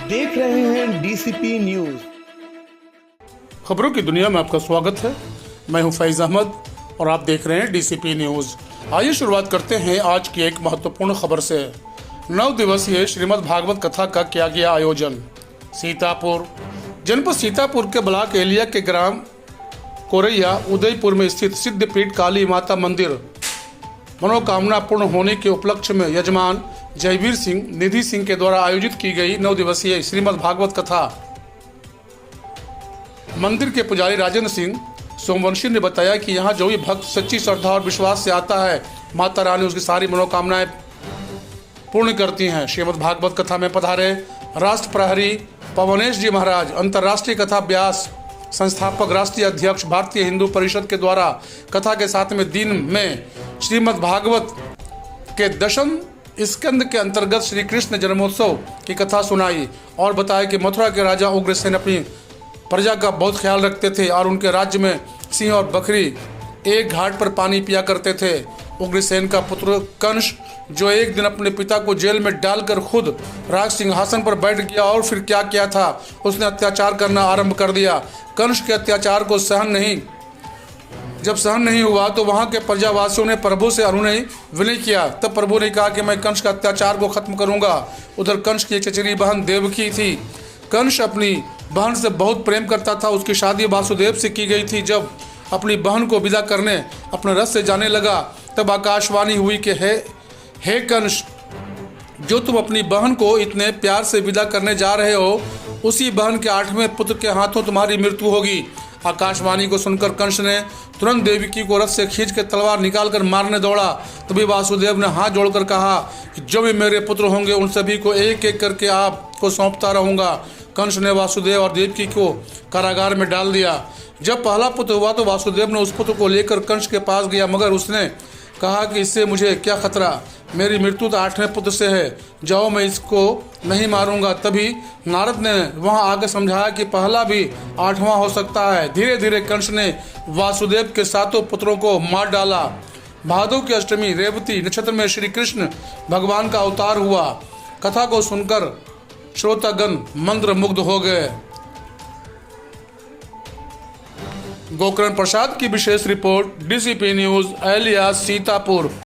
देख रहे हैं डीसीपी न्यूज। खबरों की दुनिया में आपका स्वागत है। मैं हूं फैज अहमद और आप देख रहे हैं डीसीपी न्यूज। आइए शुरुआत करते हैं आज की एक महत्वपूर्ण खबर से। 9 दिवसीय श्रीमद् भागवत कथा का किया गया आयोजन। सीतापुर जनपद सीतापुर के ब्लॉक एलिया के ग्राम कोरैया उदयपुर में स्थित सिद्धपीठ काली माता मंदिर मनोकामना पूर्ण होने के उपलक्ष्य में यजमान जयवीर सिंह निधि सिंह के द्वारा आयोजित की गई 9 दिवसीय श्रीमद् भागवत कथा। मंदिर के पुजारी राजेंद्र सिंह सोमवंशी ने बताया कि यहाँ जो भी भक्त सच्ची श्रद्धा और विश्वास से आता है, माता रानी उसकी सारी मनोकामनाएं पूर्ण करती हैं। श्रीमद् भागवत कथा में पधारे राष्ट्र प्रहरी पवनेश जी महाराज, अंतर्राष्ट्रीय कथा व्यास संस्थापक, राष्ट्रीय अध्यक्ष, भारतीय हिंदू परिषद के द्वारा कथा के 7वें दिन में श्रीमद् भागवत के दशम स्कंद के अंतर्गत श्री कृष्ण जन्मोत्सव की कथा सुनाई और बताया कि मथुरा के राजा उग्रसेन अपनी प्रजा का बहुत ख्याल रखते थे और उनके राज्य में सिंह और बकरी एक घाट पर पानी पिया करते थे। उग्रसेन का पुत्र कंस, जो एक दिन अपने पिता को जेल में डालकर खुद राज सिंहासन पर बैठ गया और फिर क्या किया था, उसने अत्याचार करना आरंभ कर दिया। कंस के अत्याचार को जब सहन नहीं हुआ तो वहां के प्रजावासियों ने प्रभु से अनुनय विनय किया। तब प्रभु ने कहा कि मैं कंस का अत्याचार को खत्म करूंगा। उधर कंस की एक चचेरी बहन देवकी थी। कंस अपनी बहन से बहुत प्रेम करता था। उसकी शादी वासुदेव से की गई थी। जब अपनी बहन को विदा करने अपने रथ से जाने लगा तब आकाशवाणी हुई कि हे कंस, जो तुम अपनी बहन को इतने प्यार से विदा करने जा रहे हो, उसी बहन के 8वें पुत्र के हाथों तुम्हारी मृत्यु होगी। आकाशवाणी को सुनकर कंस ने तुरंत देवकी को रथ से खींच के तलवार निकालकर मारने दौड़ा। तभी वासुदेव ने हाथ जोड़कर कहा कि जो भी मेरे पुत्र होंगे उन सभी को एक एक करके आपको सौंपता रहूंगा। कंस ने वासुदेव और देवकी को कारागार में डाल दिया। जब पहला पुत्र हुआ तो वासुदेव ने उस पुत्र को लेकर कंस के पास गया, मगर उसने कहा कि इससे मुझे क्या खतरा, मेरी मृत्यु तो 8वें पुत्र से है, जाओ मैं इसको नहीं मारूंगा। तभी नारद ने वहां आकर समझाया कि पहला भी 8वां हो सकता है। धीरे धीरे कंस ने वासुदेव के 7 पुत्रों को मार डाला। भादव की अष्टमी रेवती नक्षत्र में श्री कृष्ण भगवान का अवतार हुआ। कथा को सुनकर श्रोतागण मंत्र मुग्ध हो गए। गोकर्ण प्रसाद की विशेष रिपोर्ट, डीसीपी न्यूज, एलिया सीतापुर।